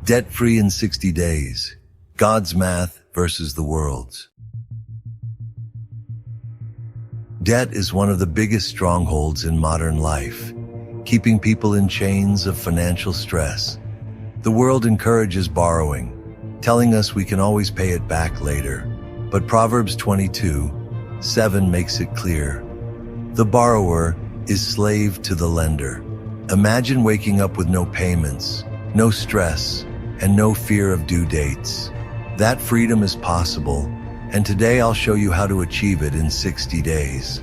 Debt-free in 60 days. God's math versus the world's. Debt is one of the biggest strongholds in modern life, keeping people in chains of financial stress. The world encourages borrowing, telling us we can always pay it back later. But Proverbs 22:7 makes it clear. The borrower is slave to the lender. Imagine waking up with no payments, no stress, and no fear of due dates. That freedom is possible, and today I'll show you how to achieve it in 60 days.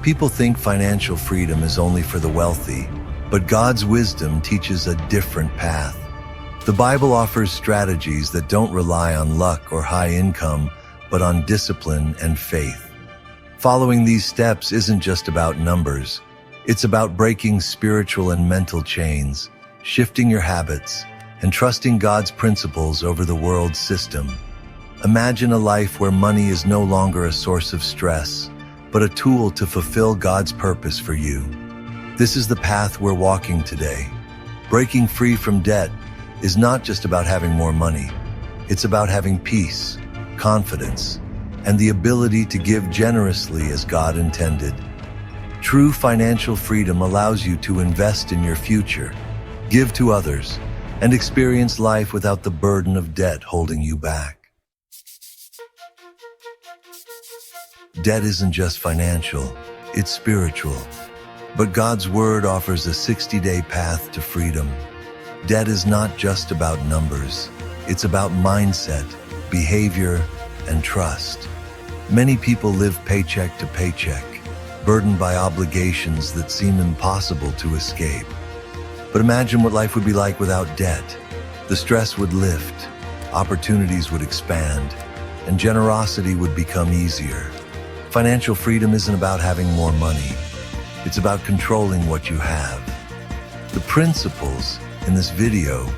People think financial freedom is only for the wealthy, but God's wisdom teaches a different path. The Bible offers strategies that don't rely on luck or high income, but on discipline and faith. Following these steps isn't just about numbers. It's about breaking spiritual and mental chains, shifting your habits, and trusting God's principles over the world's system. Imagine a life where money is no longer a source of stress, but a tool to fulfill God's purpose for you. This is the path we're walking today. Breaking free from debt is not just about having more money. It's about having peace, confidence, and the ability to give generously as God intended. True financial freedom allows you to invest in your future, give to others, and experience life without the burden of debt holding you back. Debt isn't just financial, it's spiritual. But God's Word offers a 60-day path to freedom. Debt is not just about numbers. It's about mindset, behavior, and trust. Many people live paycheck to paycheck, burdened by obligations that seem impossible to escape. But imagine what life would be like without debt. The stress would lift, opportunities would expand, and generosity would become easier. Financial freedom isn't about having more money. It's about controlling what you have. The principles in this video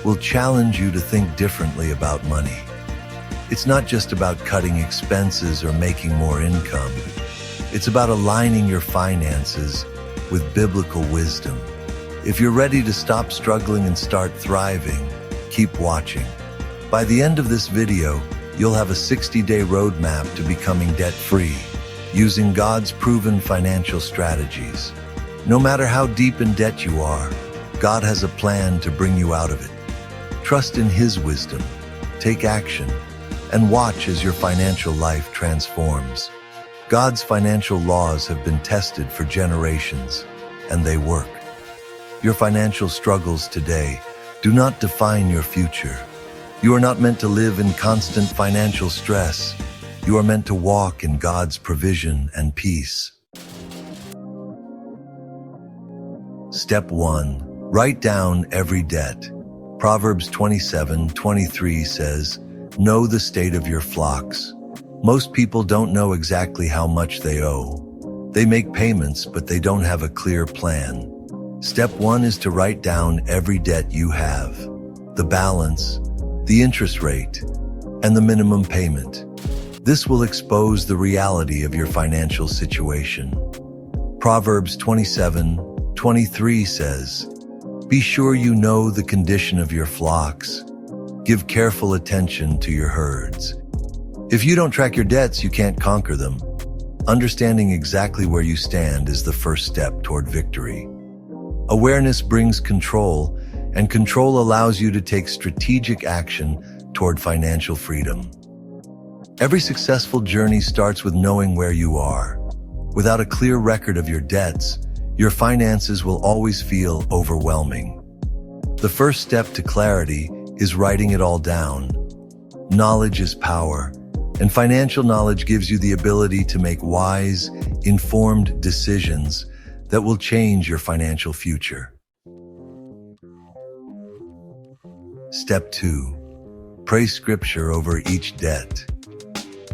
will challenge you to think differently about money. It's not just about cutting expenses or making more income. It's about aligning your finances with biblical wisdom. If you're ready to stop struggling and start thriving, keep watching. By the end of this video, you'll have a 60-day roadmap to becoming debt-free, using God's proven financial strategies. No matter how deep in debt you are, God has a plan to bring you out of it. Trust in His wisdom, take action, and watch as your financial life transforms. God's financial laws have been tested for generations, and they work. Your financial struggles today do not define your future. You are not meant to live in constant financial stress. You are meant to walk in God's provision and peace. Step 1. Write down every debt. Proverbs 27:23 says, "Know the state of your flocks." Most people don't know exactly how much they owe. They make payments, but they don't have a clear plan. Step 1 is to write down every debt you have, the balance, the interest rate, and the minimum payment. This will expose the reality of your financial situation. Proverbs 27:23 says, "Be sure you know the condition of your flocks. Give careful attention to your herds." If you don't track your debts, you can't conquer them. Understanding exactly where you stand is the first step toward victory. Awareness brings control, and control allows you to take strategic action toward financial freedom. Every successful journey starts with knowing where you are. Without a clear record of your debts, your finances will always feel overwhelming. The first step to clarity is writing it all down. Knowledge is power, and financial knowledge gives you the ability to make wise, informed decisions that will change your financial future. Step 2. Pray scripture over each debt.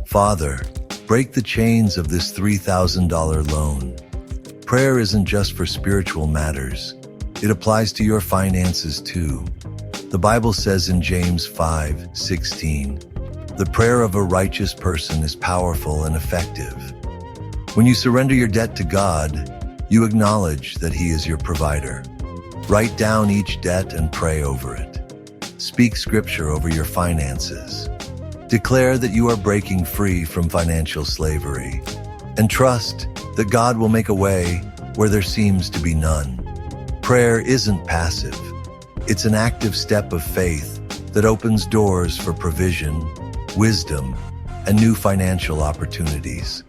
Father, break the chains of this $3,000 loan. Prayer isn't just for spiritual matters. It applies to your finances too. The Bible says in James 5:16, "The prayer of a righteous person is powerful and effective." When you surrender your debt to God, you acknowledge that He is your provider. Write down each debt and pray over it. Speak scripture over your finances. Declare that you are breaking free from financial slavery. And trust that God will make a way where there seems to be none. Prayer isn't passive. It's an active step of faith that opens doors for provision, wisdom, and new financial opportunities.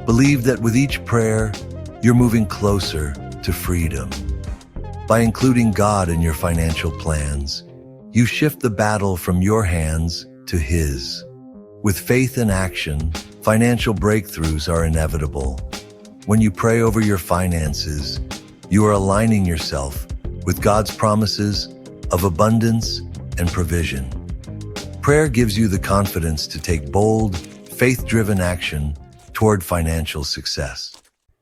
Believe that with each prayer, you're moving closer to freedom. By including God in your financial plans, you shift the battle from your hands to His. With faith and action, financial breakthroughs are inevitable. When you pray over your finances, you are aligning yourself with God's promises of abundance and provision. Prayer gives you the confidence to take bold, faith-driven action toward financial success.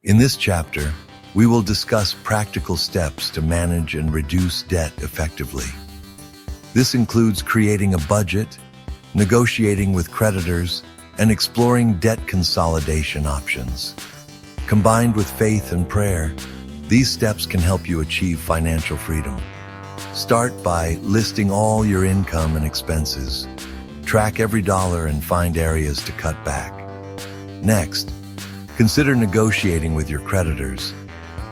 In this chapter, we will discuss practical steps to manage and reduce debt effectively. This includes creating a budget, negotiating with creditors, and exploring debt consolidation options. Combined with faith and prayer, these steps can help you achieve financial freedom. Start by listing all your income and expenses. Track every dollar and find areas to cut back. Next, consider negotiating with your creditors.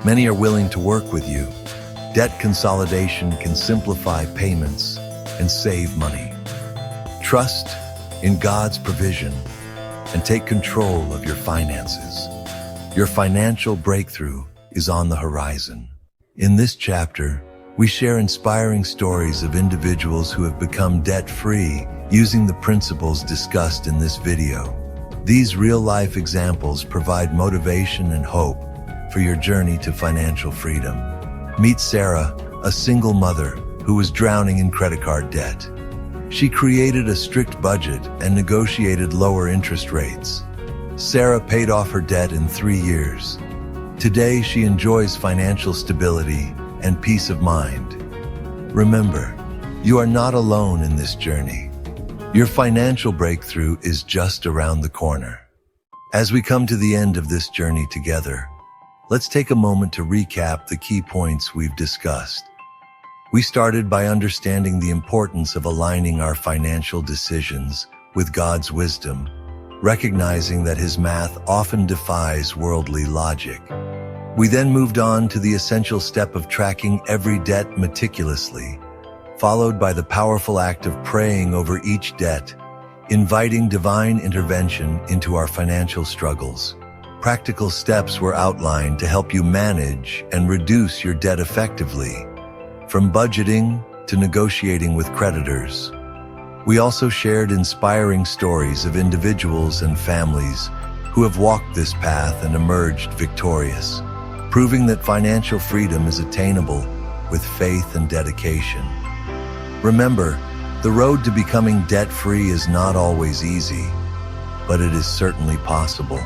Many are willing to work with you. Debt consolidation can simplify payments and save money. Trust in God's provision and take control of your finances. Your financial breakthrough is on the horizon. In this chapter, we share inspiring stories of individuals who have become debt-free using the principles discussed in this video. These real-life examples provide motivation and hope for your journey to financial freedom. Meet Sarah, a single mother who was drowning in credit card debt. She created a strict budget and negotiated lower interest rates. Sarah paid off her debt in 3 years. Today, she enjoys financial stability and peace of mind. Remember, you are not alone in this journey. Your financial breakthrough is just around the corner. As we come to the end of this journey together, let's take a moment to recap the key points we've discussed. We started by understanding the importance of aligning our financial decisions with God's wisdom, recognizing that His math often defies worldly logic. We then moved on to the essential step of tracking every debt meticulously, followed by the powerful act of praying over each debt, inviting divine intervention into our financial struggles. Practical steps were outlined to help you manage and reduce your debt effectively, from budgeting to negotiating with creditors. We also shared inspiring stories of individuals and families who have walked this path and emerged victorious, proving that financial freedom is attainable with faith and dedication. Remember, the road to becoming debt-free is not always easy, but it is certainly possible.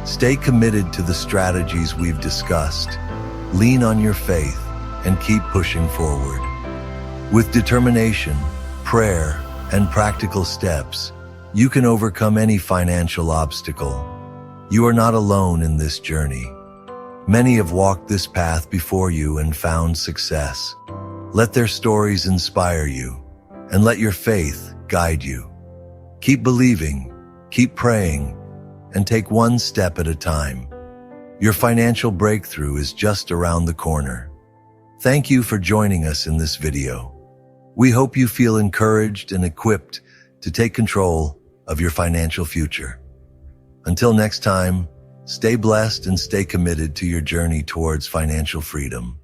Stay committed to the strategies we've discussed. Lean on your faith and keep pushing forward. With determination, prayer, and practical steps, you can overcome any financial obstacle. You are not alone in this journey. Many have walked this path before you and found success. Let their stories inspire you, and let your faith guide you. Keep believing, keep praying, and take one step at a time. Your financial breakthrough is just around the corner. Thank you for joining us in this video. We hope you feel encouraged and equipped to take control of your financial future. Until next time, stay blessed and stay committed to your journey towards financial freedom.